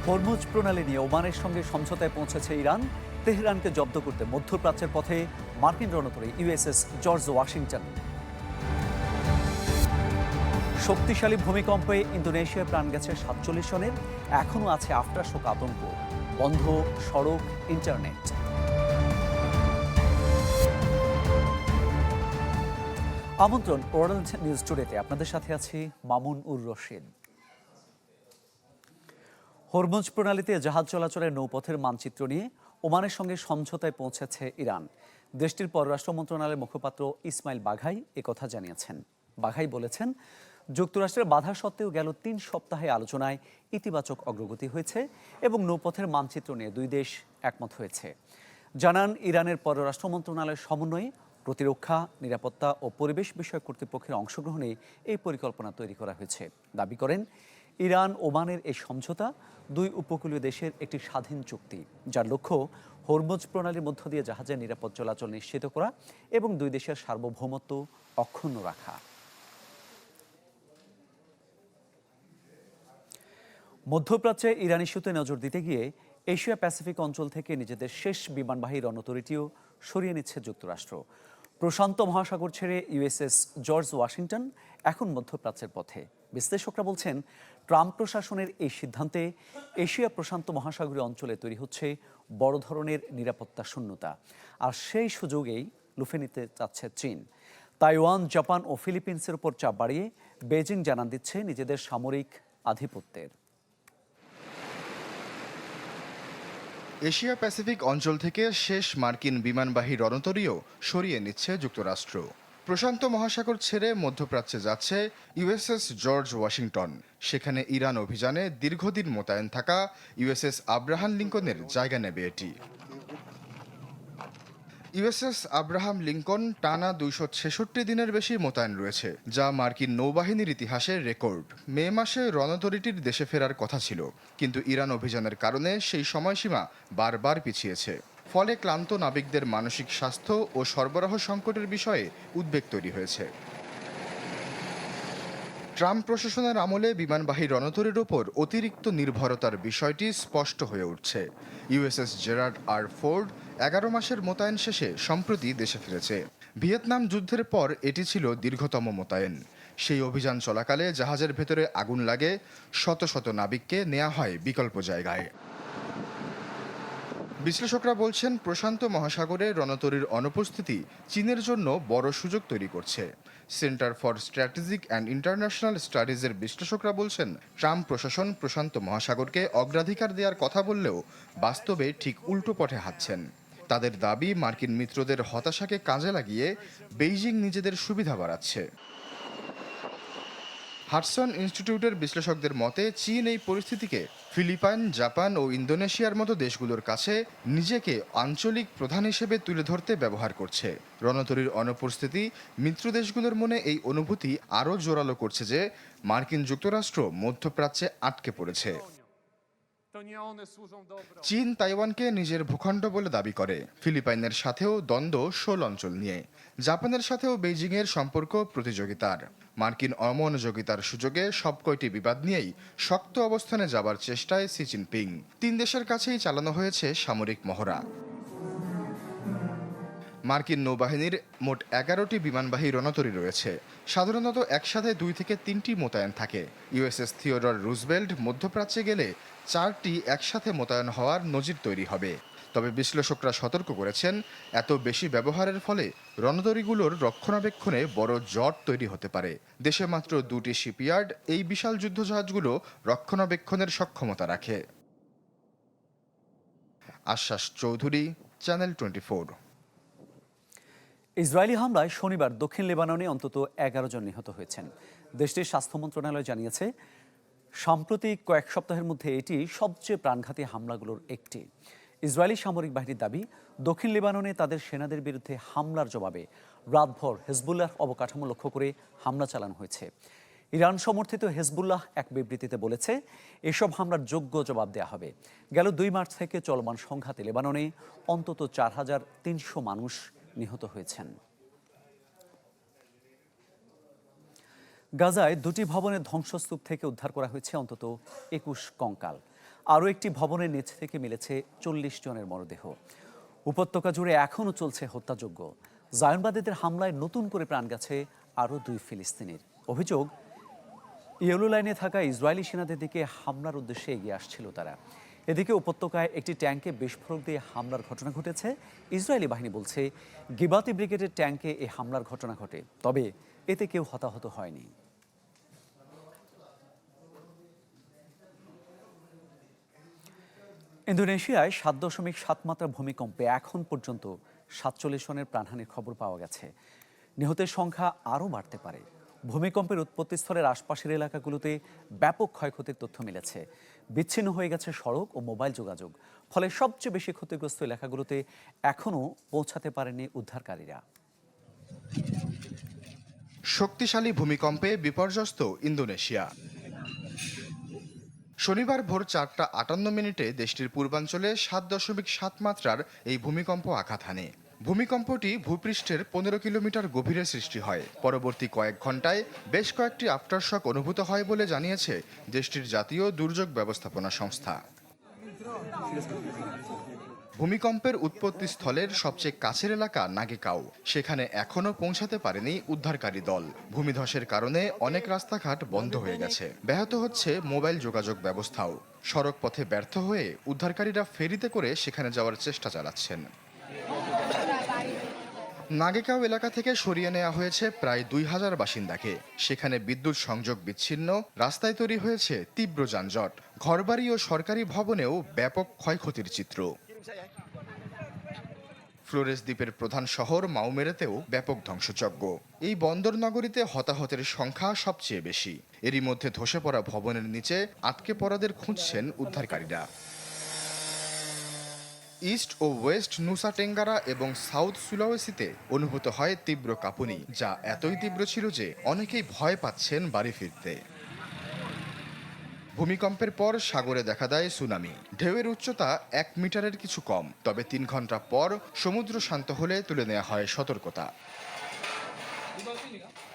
Hormuz প্রণালী নিয়ে ওমানের সঙ্গে সমঝোতায় পৌঁছেছে ইরান। তেহরানকে জব্দ করতে মধ্যপ্রাচ্যের পথে মার্কিন রণতরী ইউএসএস জর্জ ওয়াশিংটন। শক্তিশালী ভূমিকম্পে ইন্দোনেশিয়ায় প্রাণ গেছে ৪৭ জনের। এখনও আছে আফটারশক আতঙ্ক। বন্ধ সড়ক, ইন্টারনেট। আমন্ত্রণ ওয়ার্ল্ড নিউজ টুডেতে। আপনাদের সাথে আছি মামুন উর রশিদ। হরমুজ প্রণালীতে জাহাজ চলাচলের নৌপথের মানচিত্র নিয়ে ওমানের সঙ্গে সমঝোতায় পৌঁছেছে ইরান। দেশটির পররাষ্ট্র মন্ত্রণালয়ের মুখপাত্র ইসমাইল বাঘাই একথা জানিয়েছেন। বাঘাই বলেছেন, যুক্তরাষ্ট্রের বাধা সত্ত্বেও গেল ৩ সপ্তাহে আলোচনায় ইতিবাচক অগ্রগতি হয়েছে এবং নৌপথের মানচিত্র নিয়ে দুই দেশ একমত হয়েছে। জানান, ইরানের পররাষ্ট্র মন্ত্রণালয়ের সমন্বয়ে প্রতিরক্ষা, নিরাপত্তা ও পরিবেশ বিষয়ক কর্তৃপক্ষের অংশগ্রহণে এই পরিকল্পনা তৈরি করা হয়েছে। দাবি করেন, ইরান ওমানের এই সমঝোতা দুই উপকূলীয় দেশের একটি স্বাধীন চুক্তি, যার লক্ষ্য হরমুজ প্রণালীর মধ্য দিয়ে জাহাজের নিরাপদ চলাচল নিশ্চিত করা এবং দুই দেশের সার্বভৌমত্ব অক্ষুণ্ণ রাখা। মধ্যপ্রাচ্যে ইরান ইস্যুতে নজর দিতে গিয়ে এশিয়া প্যাসিফিক অঞ্চল থেকে নিজেদের শেষ বিমানবাহী রণতরীটিও সরিয়ে নিচ্ছে যুক্তরাষ্ট্র। প্রশান্ত মহাসাগর ছেড়ে ইউএসএস জর্জ ওয়াশিংটন এখন মধ্যপ্রাচ্যের পথে। বিশ্লেষকরা বলছেন, ট্রাম্প প্রশাসনের এই সিদ্ধান্তে এশিয়া প্রশান্ত মহাসাগরীয় অঞ্চলে তৈরি হচ্ছে বড় ধরনের নিরাপত্তা শূন্যতা। আর সেই সুযোগেই লুফে নিতে চাচ্ছে চীন। তাইওয়ান, জাপান ও ফিলিপিন্সের উপর চাপ বাড়িয়ে বেজিং জানান দিচ্ছে নিজেদের সামরিক আধিপত্যের। এশিয়া প্যাসিফিক অঞ্চল থেকে শেষ মার্কিন বিমানবাহী রণতরীও সরিয়ে নিচ্ছে যুক্তরাষ্ট্র। প্রশান্ত মহাসাগর ছেড়ে মধ্যপ্রাচ্যে যাচ্ছে ইউএসএস জর্জ ওয়াশিংটন। সেখানে ইরান অভিযানে দীর্ঘদিন মোতায়েন থাকা ইউএসএস আব্রাহাম লিঙ্কনের জায়গা নেবে এটি। ইউএসএস আব্রাহাম লিঙ্কন টানা ২৬৬ দিনের বেশি মোতায়েন রয়েছে, যা মার্কিন নৌবাহিনীর ইতিহাসের রেকর্ড। মে মাসে রণতরীটির দেশে ফেরার কথা ছিল, কিন্তু ইরান অভিযানের কারণে সেই সময়সীমা বারবার পিছিয়েছে। ফলে ক্লান্ত নাবিকদের মানসিক স্বাস্থ্য ও সরবরাহ সংকটের বিষয়ে উদ্বেগ তৈরি হয়েছে। ট্রাম্প প্রশাসনের আমলে বিমানবাহী রণতরীর ওপর অতিরিক্ত নির্ভরতার বিষয়টি স্পষ্ট হয়ে উঠছে। ইউএসএস জেরার্ড আর ফোর্ড 11 মাসের মোতায়েন শেষে সম্প্রতি দেশে ফিরেছে। ভিয়েতনাম যুদ্ধের পর এটি ছিল দীর্ঘতম মোতায়েন। সেই অভিযান চলাকালে জাহাজের ভেতরে আগুন লাগে, শত শত নাবিককে নেওয়া হয় বিকল্প জায়গায়। বিশ্লেষকরা বলছেন, প্রশান্ত মহাসাগরে রণতরীর অনুপস্থিতি চীনের জন্য বড় সুযোগ তৈরি করছে। Center for strategic and international স্টাডিজের বিশ্লেষকরা বলছেন, ট্রাম্প প্রশাসন প্রশান্ত মহাসাগরকে অগ্রাধিকার দেওয়ার কথা বললেও বাস্তবে ঠিক উল্টো পথে হাঁটছেন। তাদের দাবি, মার্কিন মিত্রদের হতাশাকে কাজে লাগিয়ে বেইজিং নিজেদের সুবিধা বাড়াচ্ছে। হাডসন ইনস্টিটিউটের বিশ্লেষকদের মতে, চীন এই পরিস্থিতিকে ফিলিপাইন, জাপান ও ইন্দোনেশিয়ার মতো দেশগুলোর কাছে নিজেকে আঞ্চলিক প্রধান হিসেবে তুলে ধরতে ব্যবহার করছে। রণতরীর অনুপস্থিতি মিত্র দেশগুলোর মনে এই অনুভূতি আরও জোরালো করছে যে মার্কিন যুক্তরাষ্ট্র মধ্যপ্রাচ্যে আটকে পড়েছে। চীন তাইওয়ানকে নিজের ভূখণ্ড বলে দাবি করে। ফিলিপাইনের সাথেও দ্বন্দ্ব শোল অঞ্চল নিয়ে। জাপানের সাথেও বেইজিংয়ের সম্পর্ক প্রতিযোগিতার। মার্কিন অমনোযোগিতার সুযোগে সবকয়টি বিবাদ নিয়েই শক্ত অবস্থানে যাবার চেষ্টায় শি জিনপিং। 3 দেশের কাছেই চালানো হয়েছে সামরিক মহড়া। মার্কিন নৌবাহিনীর মোট 11টি বিমানবাহী রণতরী রয়েছে। সাধারণত একসাথে 2 থেকে 3টি মোতায়েন থাকে। ইউএসএস থিওডর রুজভেল্ট মধ্যপ্রাচ্যে গেলে 4টি একসাথে মোতায়েন হওয়ার নজির তৈরি হবে। তবে বিশ্লেষকরা সতর্ক করেছেন, এত বেশি ব্যবহারের ফলে রণতরীগুলোর রক্ষণাবেক্ষণে বড় জট তৈরি হতে পারে। দেশে মাত্র 2টি শিপইয়ার্ড এই বিশাল যুদ্ধজাহাজগুলো রক্ষণাবেক্ষণের সক্ষমতা রাখে। আশ্বাস চৌধুরী, চ্যানেল 24। ইসরায়েলি হামলায় শনিবার দক্ষিণ লেবাননে অন্তত 11 জন নিহত হয়েছেন। দেশটির স্বাস্থ্য মন্ত্রণালয় জানিয়েছে, সাম্প্রতিক কয়েক সপ্তাহের মধ্যে এটি সবচেয়ে প্রাণঘাতী হামলাগুলোর একটি। ইসরায়েলি সামরিক বাহিনীর দাবি, দক্ষিণ লেবাননে তাদের সেনাদের বিরুদ্ধে হামলার জবাবে রাতভর হেজবুল্লাহ অবকাঠামো লক্ষ্য করে হামলা চালানো হয়েছে। ইরান সমর্থিত হেজবুল্লাহ এক বিবৃতিতে বলেছে, এসব হামলার যোগ্য জবাব দেওয়া হবে। গেল 2 মার্চ থেকে চলমান সংঘাতে লেবাননে অন্তত 4300 মানুষ নিহত হয়েছেন। গাজায় 2টি ভবনের ধ্বংসস্তূপ থেকে উদ্ধার করা হয়েছে অন্তত 21 কঙ্কাল। আরও একটি ভবনের নিচ থেকে মিলেছে 40 জনের মরদেহ। উপত্যকা জুড়ে এখনও চলছে হত্যাযজ্ঞ। জায়নবাদীদের হামলায় নতুন করে প্রাণ গেছে আরও 2 ফিলিস্তিনির। অভিযোগ, ইয়েলো লাইনে থাকা ইসরায়েলি সেনাদের দিকে হামলার উদ্দেশ্যে এগিয়ে আসছিল তারা। এদিকে উপত্যকায় একটি ট্যাঙ্কে বিস্ফোরক দিয়ে হামলার ঘটনা ঘটেছে। ইসরায়েলি বাহিনী বলছে গিবাতি ব্রিগেডের ট্যাঙ্কে এই হামলার ঘটনা ঘটে, তবে এতে কেউ হতাহত হয়নি। ইন্দোনেশিয়ায় 7.7 মাত্রা ভূমিকম্পে এখন পর্যন্ত 47 জনের প্রাণহানির খবর পাওয়া গেছে। নিহতের সংখ্যা আরও বাড়তে পারে। ভূমিকম্পের উৎপত্তিস্থলের আশপাশের এলাকাগুলোতে ব্যাপক ক্ষয়ক্ষতির তথ্য মিলেছে। বিচ্ছিন্ন হয়ে গেছে সড়ক ও মোবাইল যোগাযোগ। ফলে সবচেয়ে বেশি ক্ষতিগ্রস্ত এলাকাগুলোতে এখনও পৌঁছাতে পারেনি উদ্ধারকারীরা। শক্তিশালী ভূমিকম্পে বিপর্যস্ত ইন্দোনেশিয়া। শনিবার ভোর 4:58 দেশটির পূর্বাঞ্চলে 7.7 মাত্রার এই ভূমিকম্প আঘাত হানে। ভূমিকম্পটি ভূপৃষ্ঠের 15 কিলোমিটার গভীরে সৃষ্টি হয়। পরবর্তী কয়েক ঘন্টায় বেশ কয়েকটি আফটারশক অনুভূত হয় বলে জানিয়েছে দেশটির জাতীয় দুর্যোগ ব্যবস্থাপনা সংস্থা। ভূমিকম্পের উৎপত্তিস্থলের সবচেয়ে কাছের এলাকা নাগেকাও। সেখানে এখনও পৌঁছাতে পারেনি উদ্ধারকারী দল। ভূমিধসের কারণে অনেক রাস্তাঘাট বন্ধ হয়ে গেছে। ব্যাহত হচ্ছে মোবাইল যোগাযোগ ব্যবস্থাও। সড়ক পথে ব্যর্থ হয়ে উদ্ধারকারীরা ফেরিতে করে সেখানে যাওয়ার চেষ্টা চালাচ্ছেন। নাগেকাও এলাকা থেকে সরিয়ে নেওয়া হয়েছে প্রায় 2000 বাসিন্দাকে। সেখানে বিদ্যুৎ সংযোগ বিচ্ছিন্ন, রাস্তায় তৈরি হয়েছে তীব্র যানজট। ঘরবাড়ি ও সরকারি ভবনেও ব্যাপক ক্ষয়ক্ষতির চিত্র। ফ্লোরেস দ্বীপের প্রধান শহর মাউমেরেতেও ব্যাপক ধ্বংসযজ্ঞ। এই বন্দর নগরীতে হতাহতের সংখ্যা সবচেয়ে বেশি। এরই মধ্যে ধসে পড়া ভবনের নিচে আটকে পড়াদের খুঁজছেন উদ্ধারকারীরা। ইস্ট ও ওয়েস্ট নুসা টেঙ্গারা এবং সাউথ সুলাওয়েসিতে অনুভূত হয় তীব্র কাঁপুনি, যা এতই তীব্র ছিল যে অনেকেই ভয় পাচ্ছেন বাড়ি ফিরতে। ভূমিকম্পের পর সাগরে দেখা দেয় সুনামি। ঢেউয়ের উচ্চতা 1 মিটারের কিছু কম, তবে 3 ঘন্টা পর সমুদ্র শান্ত হলে তুলে নেওয়া হয় সতর্কতা।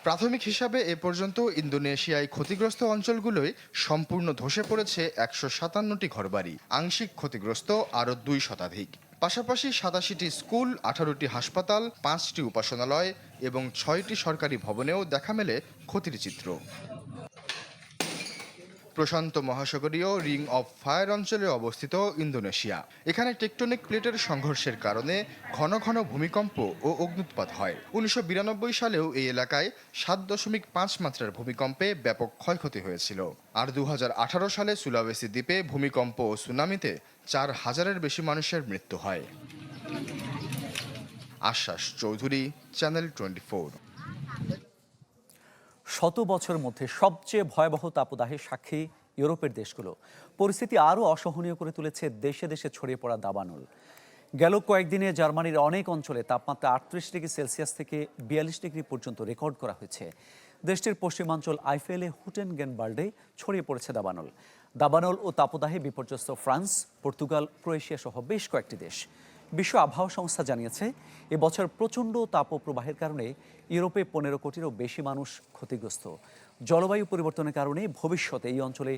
প্রাথমিক হিসাবে এ পর্যন্ত ইন্দোনেশিয়ায় ক্ষতিগ্রস্ত অঞ্চলগুলোয় সম্পূর্ণ ধসে পড়েছে 157টি ঘরবাড়ি, আংশিক ক্ষতিগ্রস্ত আরও 2 শতাধিক। পাশাপাশি 87টি স্কুল, 18টি হাসপাতাল, 5টি উপাসনালয় এবং 6টি সরকারি ভবনেও দেখা মেলে ক্ষতির চিত্র। প্রশান্ত মহাসাগরীয় রিং অফ ফায়ার অঞ্চলে অবস্থিত ইন্দোনেশিয়া। এখানে টেকটনিক প্লেটের সংঘর্ষের কারণে ঘন ঘন ভূমিকম্প ও অগ্ন্যুৎপাত হয়। 1992 সালেও এই এলাকায় 7.5 মাত্রার ভূমিকম্পে ব্যাপক ক্ষয়ক্ষতি হয়েছিল। আর 2018 সালে সুলাওয়েসি দ্বীপে ভূমিকম্প ও সুনামিতে 4000-এর বেশি মানুষের মৃত্যু হয়। আশ্বাস চৌধুরী, চ্যানেল 24। 100 বছরের মধ্যে সবচেয়ে ভয়াবহ তাপদাহের সাক্ষী ইউরোপের দেশগুলো। পরিস্থিতি আরও অসহনীয় করে তুলেছে দেশে দেশে ছড়িয়ে পড়া দাবানল। গেল কয়েকদিনে জার্মানির অনেক অঞ্চলে তাপমাত্রা 38 ডিগ্রি সেলসিয়াস থেকে 42 ডিগ্রি পর্যন্ত রেকর্ড করা হয়েছে। দেশটির পশ্চিমাঞ্চল আইফেলে হুটেনগেনবার্ডে ছড়িয়ে পড়েছে দাবানল। দাবানল ও তাপদাহে বিপর্যস্ত ফ্রান্স, পর্তুগাল, ক্রোয়েশিয়া সহ বেশ কয়েকটি দেশ। বিশ্ব আবহাওয়া সংস্থা জানিয়েছে, এবছর প্রচণ্ড তাপপ্রবাহের কারণে ইউরোপে 15 কোটিরও বেশি মানুষ ক্ষতিগ্রস্ত। জলবায়ু পরিবর্তনের কারণে ভবিষ্যতে এই অঞ্চলে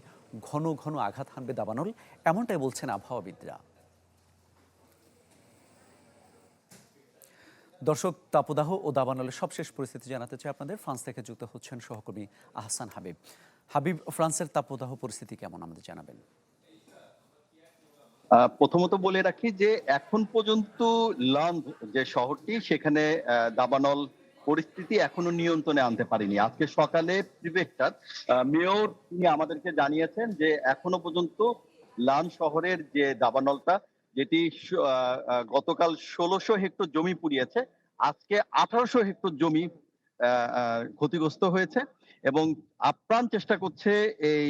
ঘন ঘন আঘাত হানবে দাবানল, এমনটাই বলছেন আবহাওয়াবিদরা। দর্শক, তাপদাহ ও দাবানলের সবশেষ পরিস্থিতি জানাতে চাই আপনাদের। ফ্রান্স থেকে যুক্ত হচ্ছেন সহকর্মী আহসান হাবিব। হাবিব, ফ্রান্সের তাপদাহ পরিস্থিতি কেমন আমাদের জানাবেন? প্রথমত বলে রাখি যে এখন পর্যন্ত লান্দ যে শহরটি, সেখানে দাবানল পরিস্থিতি এখনো নিয়ন্ত্রণে আনতে পারেনি। আজকে সকালে প্রিফেক্টর মেয়র তিনি আমাদেরকে জানিয়েছেন যে এখনো পর্যন্ত লান শহরের যে দাবানলটা, যেটি গতকাল 1600 হেক্টর জমি পুড়িয়েছে, আজকে 1800 হেক্টর জমি ক্ষতিগ্রস্ত হয়েছে এবং আপ্রাণ চেষ্টা করছে এই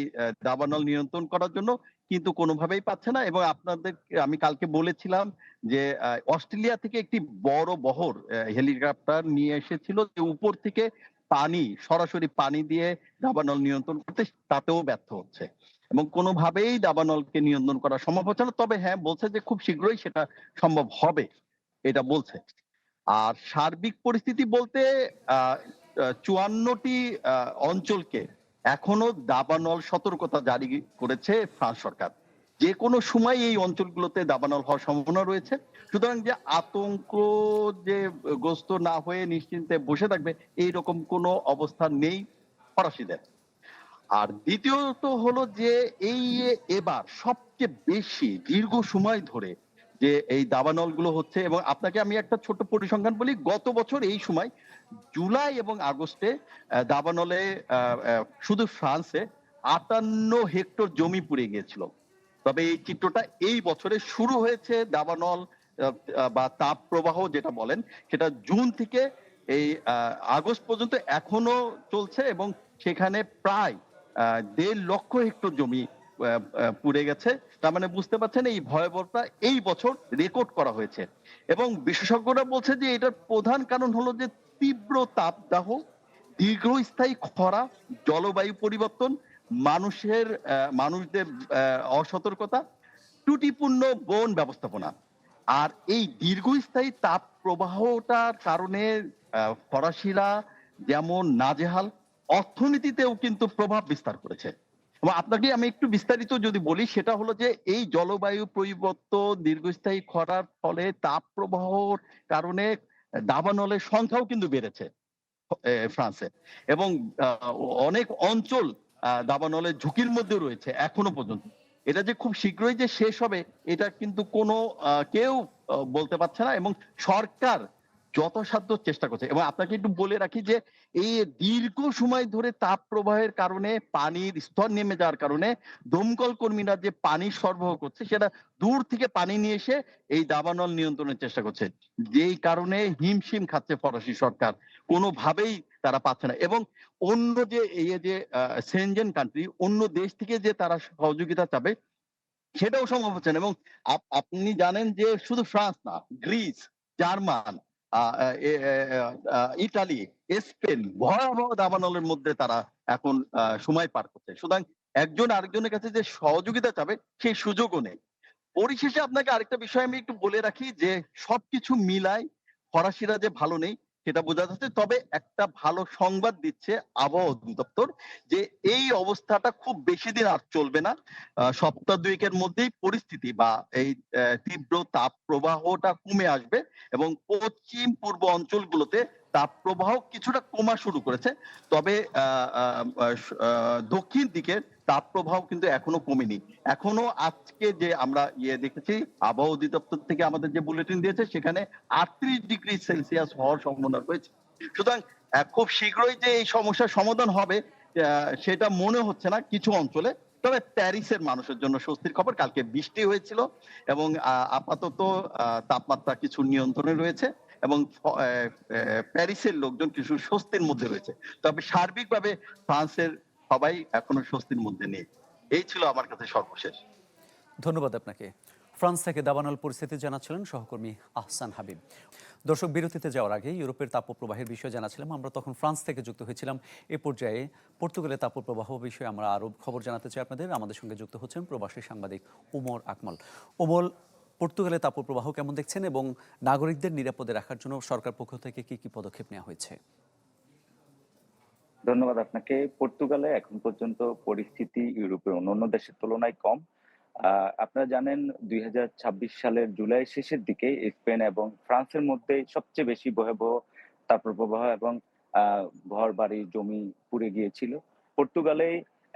দাবানল নিয়ন্ত্রণ করার জন্য, কিন্তু কোনোভাবেই পাচ্ছে না। এবং আপনাদের আমি কালকে বলেছিলাম যে অস্ট্রেলিয়া থেকে একটি বড় বহর হেলিকপ্টার নিয়ে এসেছিল, যে উপর থেকে পানি, সরাসরি পানি দিয়ে দাবানল নিয়ন্ত্রণ করতে, তাতেও ব্যর্থ হচ্ছে এবং কোনোভাবেই দাবানলকে নিয়ন্ত্রণ করা সম্ভব হচ্ছে না। তবে হ্যাঁ, বলছে যে খুব শীঘ্রই সেটা সম্ভব হবে, এটা বলছে। আর সার্বিক পরিস্থিতি বলতে 54টি অঞ্চলকে এখনো দাবানল সতর্কতা জারি করেছে ফ্রান্স সরকার, যে কোনো সময় এই অঞ্চলগুলোতে দাবানল হওয়ার সম্ভাবনা রয়েছে। সুতরাং যে আতঙ্ক যে গ্রস্ত না হয়ে নিশ্চিন্তে বসে থাকবে এইরকম কোনো অবস্থা নেই ফরাসিদের। আর দ্বিতীয়ত হলো যে এই এবার সবচেয়ে বেশি দীর্ঘ সময় ধরে যে এই দাবানলগুলো হচ্ছে, এবং আপনাকে আমি একটা ছোট্ট পরিসংখ্যান বলি। গত বছর এই সময় জুলাই এবং আগস্টে দাবানলে শুধু ফ্রান্সে ৫৮ হেক্টর জমি পুড়ে গিয়েছিল। তবে এই চিত্রটা এই বছরে শুরু হয়েছে দাবানল বা তাপ প্রবাহ যেটা বলেন, সেটা জুন থেকে এই আগস্ট পর্যন্ত এখনো চলছে, এবং সেখানে প্রায় ১.৫ লক্ষ হেক্টর জমি পুড়ে গেছে। তার মানে বুঝতে পারছেন এই ভয়াবহতা এই বছর রেকর্ড করা হয়েছে। এবং বিশেষজ্ঞরা বলছে যে এটার প্রধান কারণ হলো যে তীব্র তাপদাহ, দীর্ঘস্থায়ী খরা, জলবায়ু পরিবর্তন, মানুষদের অসতর্কতা, ত্রুটিপূর্ণ বন ব্যবস্থাপনা। আর এই দীর্ঘস্থায়ী তাপ প্রবাহটার কারণে ফরাসিরা যেমন নাজেহাল, অর্থনীতিতেও কিন্তু প্রভাব বিস্তার করেছে। এবং আপনাকে আমি একটু বিস্তারিত যদি বলি, সেটা হলো যে এই জলবায়ু পরিবর্তন, দীর্ঘস্থায়ী খরার ফলে তাপ প্রবাহর কারণে দাবানলের সংখ্যাও কিন্তু বেড়েছে ফ্রান্সে, এবং অনেক অঞ্চল দাবানলের ঝুঁকির মধ্যে রয়েছে এখনো পর্যন্ত। এটা যে খুব শীঘ্রই যে শেষ হবে এটা কিন্তু কোনো কেউ বলতে পারছে না, এবং সরকার যথাসাধ্য চেষ্টা করছে। এবং আপনাকে একটু বলে রাখি যে এই দীর্ঘ সময় ধরে তাপ প্রবাহের কারণে পানির স্তর নেমে যাওয়ার কারণে দমকল কর্মীরা যে পানি সরবরাহ করছে সেটা দূর থেকে পানি নিয়ে এসে এই দাবানল নিয়ন্ত্রণের চেষ্টা করছে, যেই কারণে হিমশিম খাচ্ছে ফরাসি সরকার, কোনোভাবেই তারা পাচ্ছে না। এবং অন্য যে এই যে সেনজেন কান্ট্রি, অন্য দেশ থেকে যে তারা সহযোগিতা চাবে সেটাও সম্ভব হচ্ছে না। এবং আপনি জানেন যে শুধু ফ্রান্স না, গ্রিস, জার্মান, ইটালি, স্পেন ভয়াবহ দাবানলের মধ্যে তারা এখন সময় পার করছে। সুতরাং একজন আরেকজনের কাছে যে সহযোগিতা চাবে সেই সুযোগও নেই। পরিশেষে আপনাকে আরেকটা বিষয় আমি একটু বলে রাখি যে সবকিছু মিলায় ফরাসিরা যে ভালো নেই সেটা বোঝা যাচ্ছে। তবে একটা ভালো সংবাদ দিচ্ছে আবহাওয়া অধিদপ্তর যে এই অবস্থাটা খুব বেশি দিন আর চলবে না। সপ্তাহ দুয়েকের মধ্যেই পরিস্থিতি বা এই তীব্র তাপ প্রবাহটা কমে আসবে, এবং পশ্চিম পূর্ব অঞ্চলগুলোতে তাপ প্রবাহ কিছুটা কমা শুরু করেছে। তবে দক্ষিণ দিকের তাপ প্রবাহ কিন্তু এখনো কমেনি। এখনো আজকে যে আমরা দেখেছি আবহাওয়া অধিদপ্তর থেকে আমাদের যে বুলেটিন দিয়েছে সেখানে ৩৮ ডিগ্রি সেলসিয়াস হওয়ার সম্ভাবনা রয়েছে। সুতরাং খুব শীঘ্রই যে এই সমস্যার সমাধান হবে সেটা মনে হচ্ছে না কিছু অঞ্চলে। তবে প্যারিসের মানুষের জন্য স্বস্তির খবর, কালকে বৃষ্টি হয়েছিল এবং আপাতত তাপমাত্রা কিছু নিয়ন্ত্রণে রয়েছে, এবং প্যারিসের লোকজন কিছু স্বস্তির মধ্যে রয়েছে। তবে সার্বিকভাবে ফ্রান্সের সবাই এখনো স্বস্তির মধ্যে নেই। এই ছিল আমার কাছে সর্বশেষ। ধন্যবাদ আপনাকে। ফ্রান্স থেকে দাবানল পরিস্থিতি জানাচ্ছিলেন সহকর্মী আহসান হাবিব। দর্শক, বিরতিতে যাওয়ার আগে ইউরোপের তাপপ্রবাহের বিষয়ে জানাচ্ছিলাম। আমরা তখন ফ্রান্স থেকে যুক্ত হয়েছিলাম। এ পর্যায়ে পর্তুগালের তাপপ্রবাহ বিষয়ে আমরা আরও খবর জানাতে চাই আপনাদের। আমাদের সঙ্গে যুক্ত হচ্ছেন প্রবাসী সাংবাদিক ওমর আকমল। ওমর, পর্তুগালের তাপপ্রবাহ কেমন দেখছেন এবং নাগরিকদের নিরাপদে রাখার জন্য সরকার পক্ষ থেকে কি কি পদক্ষেপ নেওয়া হয়েছে? ধন্যবাদ আপনাকে। পর্তুগালে এখন পর্যন্ত পরিস্থিতি ইউরোপের অন্যান্য দেশের তুলনায় কম। আপনারা জানেন ২০২৬ সালের জুলাই শেষের দিকে স্পেন এবং ফ্রান্সের মধ্যে সবচেয়ে বেশি ভয়াবহ তাপপ্রবাহ এবং ঘরবাড়ি, জমি পুড়ে গিয়েছিল। পর্তুগালে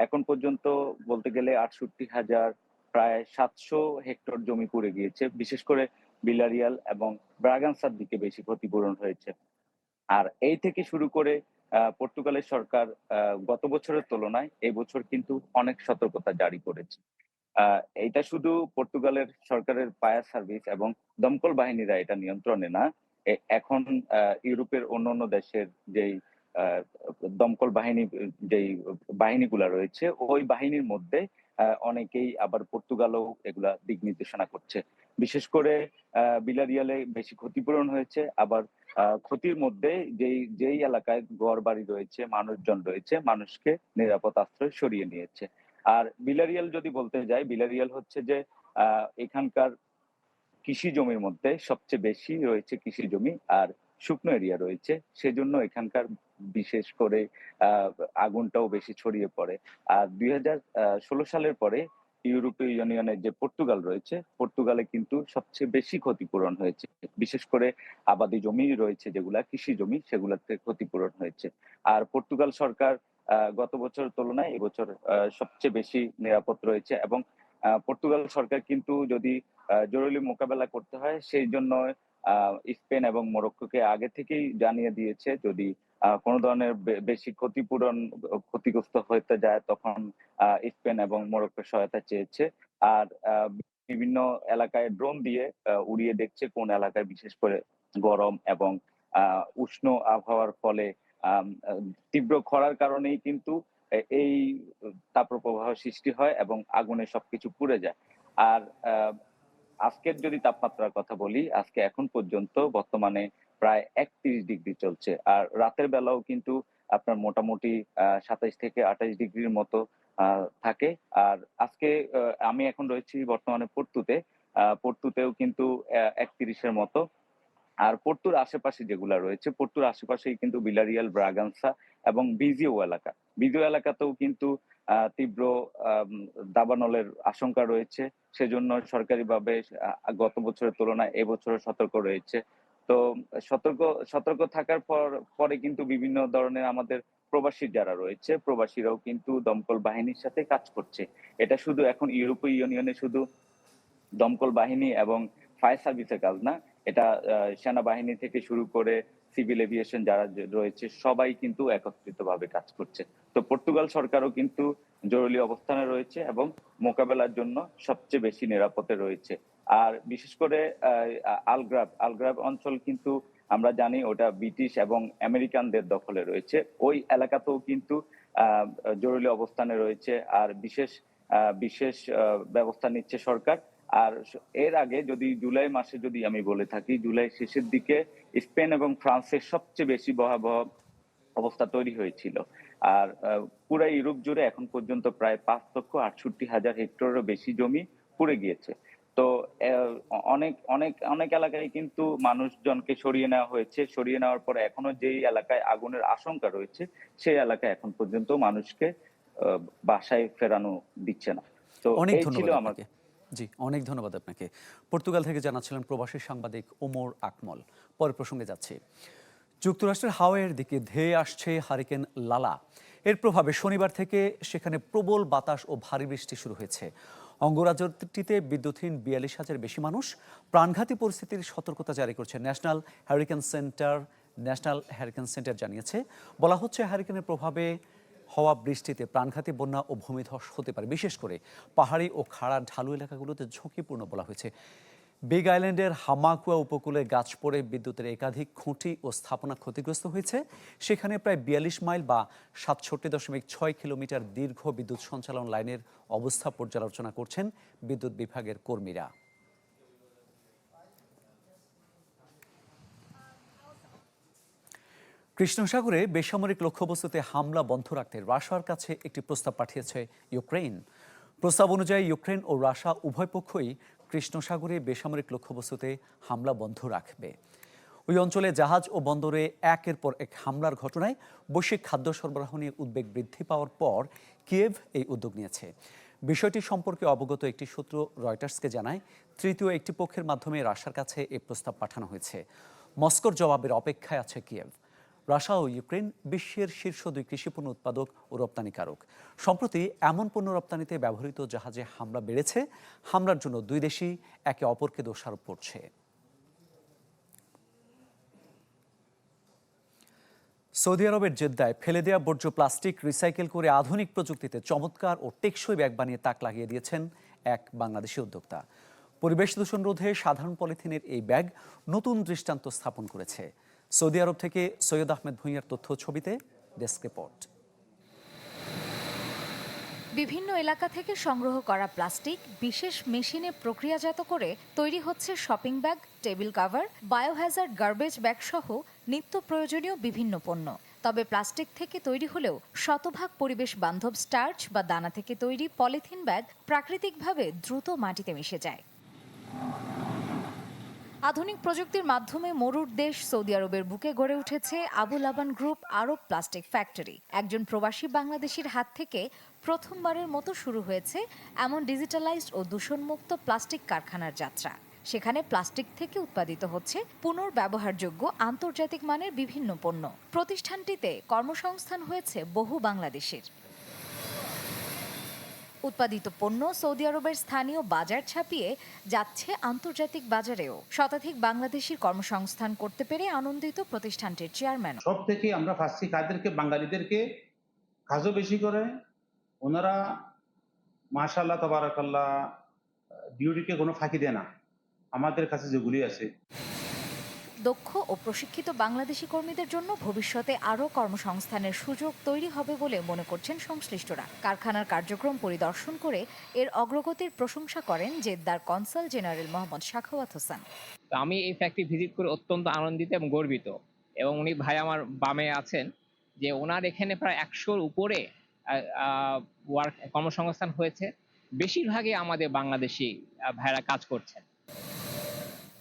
এখন পর্যন্ত বলতে গেলে ৬৮,০০০ প্রায় ৭০০ হেক্টর জমি পুড়ে গিয়েছে। বিশেষ করে ভিলারিয়াল এবং ব্রাগান্সার দিকে বেশি ক্ষতিপূরণ হয়েছে। আর এই থেকে শুরু করে পর্তুগালের সরকার গত বছরের তুলনায় এবছর কিন্তু অনেক সতর্কতা জারি করেছে। এইটা শুধু পর্তুগালের সরকারের ফায়ার সার্ভিস এবং দমকল বাহিনীরা এটা নিয়ন্ত্রণে না। এখন ইউরোপের অন্যান্য দেশের যেই আ দমকল বাহিনী যেই বাহিনীগুলা রয়েছে, ওই বাহিনীর মধ্যে অনেকেই আবার পর্তুগালেও এগুলা দিক নির্দেশনা করছে। বিশেষ করে বিলারিয়ালে বেশি ক্ষতিপূরণ হয়েছে। আবার ক্ষতির মধ্যে যেই এলাকায় ঘরবাড়ি রয়েছে, মানুষজন রয়েছে, মানুষকে নিরাপদ আশ্রয় সরিয়ে নিয়েছে। আর বিলারিয়াল যদি বলতে যাই, বিলারিয়াল হচ্ছে যে এখানকার কৃষি জমির মধ্যে সবচেয়ে বেশি রয়েছে কৃষি জমি আর শুকনো এরিয়া রয়েছে। সেজন্য এখানকার বিশেষ করে আ আগুনটাও বেশি ছড়িয়ে পড়ে। আর ২০১৬ সালের পরে ইউরোপীয় ইউনিয়নের যে পর্তুগাল রয়েছে, পর্তুগালে কিন্তু সবচেয়ে বেশি ক্ষতিপূরণ হয়েছে। বিশেষ করে আবাদি জমি রয়েছে যেগুলা, কৃষি জমি, সেগুলাতে ক্ষতিপূরণ হয়েছে। আর পর্তুগাল সরকার গত বছরের তুলনায় এবছর সবচেয়ে বেশি নিরাপদ রয়েছে এবং পর্তুগাল সরকার কিন্তু যদি জরুরি মোকাবেলা করতে হয় সেই জন্য স্পেন এবং মরক্কোকে আগে থেকেই জানিয়ে দিয়েছে যদি কোনো ধরনের বেশি ক্ষতিগ্রস্ত হতে যায় তখন স্পেন এবং মরক্কোর সহায়তা চেয়েছে। আর বিভিন্ন এলাকায় ড্রোন দিয়ে উড়িয়ে দেখছে কোন এলাকায় বিশেষ করে গরম এবং উষ্ণ আবহাওয়ার ফলে তীব্র খরার কারণেই কিন্তু এই তাপপ্রবাহ সৃষ্টি হয় এবং আগুনে সবকিছু পুড়ে যায়। আর আজকের যদি তাপমাত্রার কথা বলি, আজকে এখন পর্যন্ত বর্তমানে প্রায় ৩১ ডিগ্রি চলছে। আর রাতের বেলাও কিন্তু আপনার মোটামুটি ২৭ থেকে ২৮ ডিগ্রির মতো থাকে। আর আজকে আমি এখন রয়েছি বর্তমানে পর্তুতে। পর্তুতেও কিন্তু ৩১ এর মতো। আর পর্তুর আশেপাশে যেগুলা রয়েছে, পর্তুর আশেপাশেই কিন্তু বিলারিয়াল, ব্রাগান্সা এবং ভিজিও এলাকা। ভিজিও এলাকাতেও কিন্তু তীব্র আম দাবানলের আশঙ্কা রয়েছে। সেজন্য সরকারিভাবে গত বছরের তুলনায় এবছরও সতর্ক রয়েছে। তো সতর্ক থাকার পরে কিন্তু বিভিন্ন ধরনের আমাদের প্রবাসী যারা রয়েছে, প্রবাসীরাও কিন্তু দমকল বাহিনীর সাথে কাজ করছে। এটা শুধু এখন ইউরোপীয় ইউনিয়নে শুধু দমকল বাহিনী এবং ফায়ার সার্ভিসের কাজ না, এটা সেনাবাহিনী থেকে শুরু করে সিভিল এভিয়েশন যারা রয়েছে সবাই কিন্তু একত্রিতভাবে কাজ করছে। তো পর্তুগাল সরকারও কিন্তু জরুরি অবস্থানে রয়েছে এবং মোকাবেলার জন্য সবচেয়ে বেশি নিরাপদে রয়েছে। আর বিশেষ করে আলগ্রাভ অঞ্চল কিন্তু আমরা জানি ওটা ব্রিটিশ এবং আমেরিকানদের দখলে রয়েছে। ওই এলাকাতেও কিন্তু জরুরি অবস্থানে রয়েছে আর বিশেষ ব্যবস্থা নিচ্ছে সরকার। আর এর আগে যদি জুলাই মাসে যদি আমি বলে থাকি, জুলাই শেষের দিকে স্পেন এবং ফ্রান্সের সবচেয়ে বেশি ভয়াবহ অবস্থা তৈরি হয়েছিল। আর পুরা ইউরোপ জুড়ে এখন পর্যন্ত প্রায় ৫,৬৮,০০০ হেক্টরেরও বেশি জমি পুড়ে গিয়েছে। তো অনেক এলাকায় কিন্তু মানুষজনকে সরিয়ে নেওয়া হয়েছে। সরিয়ে নেওয়ার পরে এখনো যেই এলাকায় আগুনের আশঙ্কা রয়েছে সেই এলাকায় এখন পর্যন্ত মানুষকে বাসায় ফেরানো দিচ্ছে না। তো অনেক এই ছিল ধন্যবাদ আমার। আপনাকে। জি, অনেক ধন্যবাদ আপনাকে। পর্তুগাল থেকে জানাচ্ছিলেন প্রবাসী সাংবাদিক ওমর আকমল। পরের প্রসঙ্গে যাচ্ছি। যুক্তরাষ্ট্রের হাওয়াইয়ের দিকে ধেয়ে আসছে হারিকেন লালা। এর প্রভাবে শনিবার থেকে সেখানে প্রবল বাতাস ও ভারী বৃষ্টি শুরু হয়েছে। অঙ্গরাজ্যটিতে বিদ্যুৎহীন ৪২,০০০ বেশি মানুষ। প্রাণঘাতী পরিস্থিতির সতর্কতা জারি করছে ন্যাশনাল হ্যারিকেন সেন্টার জানিয়েছে। বলা হচ্ছে হ্যারিকেনের প্রভাবে হওয়া বৃষ্টিতে প্রাণঘাতী বন্যা ও ভূমিধস হতে পারে। বিশেষ করে পাহাড়ি ও খাড়া ঢালু এলাকাগুলোতে ঝুঁকিপূর্ণ বলা হয়েছে। বিগ আইল্যান্ডের হামাকুয়া উপকূলে গাছ পড়ে বিদ্যুতের একাধিক খুঁটি ও স্থাপনা ক্ষতিগ্রস্ত হয়েছে। সেখানে প্রায় ৪২ মাইল বা ৬৭.৬ কিলোমিটার দীর্ঘ বিদ্যুৎ সঞ্চালন লাইনের অবস্থা পর্যালোচনা করছেন বিদ্যুৎ বিভাগের কর্মীরা। কৃষ্ণসাগরে বেসামরিক লক্ষ্যবস্তুতে হামলা বন্ধ রাখতে রাশিয়ার কাছে একটি প্রস্তাব পাঠিয়েছে ইউক্রেন। প্রস্তাব অনুযায়ী ইউক্রেন ও রাশিয়া উভয় পক্ষই কৃষ্ণসাগরে বেসামরিক লক্ষ্যবস্তুতে হামলা বন্ধ রাখবে। ওই অঞ্চলে জাহাজ ও বন্দরে একের পর এক হামলার ঘটনায় বৈশ্বিক খাদ্য সরবরাহ নিয়ে উদ্বেগ বৃদ্ধি পাওয়ার পর কিয়েভ এই উদ্যোগ নিয়েছে। বিষয়টি সম্পর্কে অবগত একটি সূত্র রয়টার্সকে জানায়, তৃতীয় একটি পক্ষের মাধ্যমে রাশিয়ার কাছে এই প্রস্তাব পাঠানো হয়েছে। মস্কোর জবাবের অপেক্ষায় আছে কিয়েভ। রাশিয়া ও ইউক্রেন বিশ্বের শীর্ষ ২ কৃষিপণ্য উৎপাদক ও রপ্তানিকারক। সম্প্রতি এমন পণ্য রপ্তানিতে ব্যবহৃত জাহাজে হামলা বেড়েছে। হামলার জন্য দুই দেশই একে অপরকে দোষারোপ করছে। সৌদি আরবের জেদ্দায় ফেলে দেওয়া বর্জ্য প্লাস্টিক রিসাইকেল করে আধুনিক প্রযুক্তিতে চমৎকার ও টেকসই ব্যাগ বানিয়ে তাক লাগিয়ে দিয়েছেন এক বাংলাদেশি উদ্যোক্তা। পরিবেশ দূষণ রোধে সাধারণ পলিথিনের এই ব্যাগ নতুন দৃষ্টান্ত স্থাপন করেছে। সৌদি আরব থেকে সৈয়দ আহমেদ ভূঁইয়ার তথ্য ছবিতে ডেস্ক রিপোর্ট। বিভিন্ন এলাকা থেকে সংগ্রহ করা প্লাস্টিক বিশেষ মেশিনে প্রক্রিয়াজাত করে তৈরি হচ্ছে shopping bag, table cover, biohazard garbage bag সহ নিত্য প্রয়োজনীয় বিভিন্ন পণ্য। তবে প্লাস্টিক থেকে তৈরি হলেও শতভাগ পরিবেশ বান্ধব স্টার্চ বা দানা থেকে তৈরি পলিথিন ব্যাগ প্রাকৃতিকভাবে দ্রুত মাটিতে মিশে যায়। আধুনিক প্রযুক্তির মাধ্যমে মরুর দেশ সৌদি আরবের বুকে গড়ে উঠেছে আবুল আবান গ্রুপ আরব প্লাস্টিক ফ্যাক্টরি। একজন প্রবাসী বাংলাদেশির হাত থেকে প্রথমবারের মতো শুরু হয়েছে এমন ডিজিটালাইজড ও দূষণমুক্ত প্লাস্টিক কারখানার যাত্রা। সেখানে প্লাস্টিক থেকে উৎপাদিত হচ্ছে পুনর্ব্যবহারযোগ্য আন্তর্জাতিক মানের বিভিন্ন পণ্য। প্রতিষ্ঠানটিতে কর্মসংস্থান হয়েছে বহু বাংলাদেশির। উৎপাদিত পণ্য সৌদি আরবের স্থানীয় বাজার ছাপিয়ে যাচ্ছে আন্তর্জাতিক বাজারেও। শতাধিক বাংলাদেশির কর্মসংস্থান করতে পেরে আনন্দিত প্রতিষ্ঠানটির চেয়ারম্যান। সব থেকে আমরা ফার্সি কাদেরকে বাঙালিদেরকে কাজও বেশি করে, ওনারা মাশাআল্লাহ তাবারাকাল্লাহ ডিউটিকে কোনো ফাঁকি দেয় না আমাদের কাছে যেগুলি আছে। দক্ষ ও প্রশিক্ষিত বাংলাদেশি কর্মীদের জন্য ভবিষ্যতে আরও কর্মসংস্থানের সুযোগ তৈরি হবে বলে মনে করছেন সংশ্লিষ্টরা। কারখানার কার্যক্রম পরিদর্শন করে এর অগ্রগতির প্রশংসা করেন জেদ্দার কনসাল জেনারেল মোহাম্মদ সাখাওয়াত হোসেন। আমি এই ফ্যাক্টরি ভিজিট করে অত্যন্ত আনন্দিত এবং গর্বিত, এবং উনি ভাই আমার বামে আছেন যে ওনার এখানে প্রায় 100-র উপরে কর্মসংস্থান হয়েছে। বেশিরভাগই আমাদের বাংলাদেশি ভাইরা কাজ করছেন।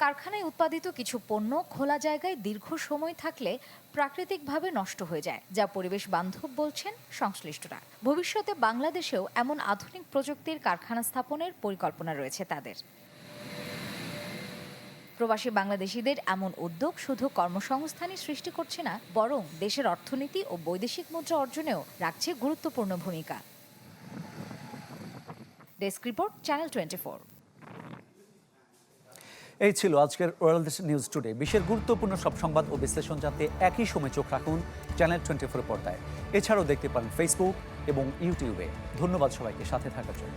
কারখানায় উৎপাদিত কিছু পণ্য খোলা জায়গায় দীর্ঘ সময় থাকলে প্রাকৃতিকভাবে নষ্ট হয়ে যায়, যা পরিবেশ বান্ধব বলছেন সংশ্লিষ্টরা। ভবিষ্যতে বাংলাদেশেও এমন আধুনিক প্রযুক্তির কারখানা স্থাপনের পরিকল্পনা রয়েছে তাদের। প্রবাসী বাংলাদেশিদের এমন উদ্যোগ শুধু কর্মসংস্থানই সৃষ্টি করছে না, বরং দেশের অর্থনীতি ও বৈদেশিক মুদ্রা অর্জনেও রাখছে গুরুত্বপূর্ণ ভূমিকা। Desk report, channel 24। এই ছিল আজকের ওয়ার্ল্ড নিউজ টুডে। বিশ্বের গুরুত্বপূর্ণ সব সংবাদ ও বিশ্লেষণ জানতে একই সময় চোখ রাখুন চ্যানেল 24 পর্দায়। এছাড়াও দেখতে পারেন ফেসবুক এবং ইউটিউবে। ধন্যবাদ সবাইকে সাথে থাকার জন্য।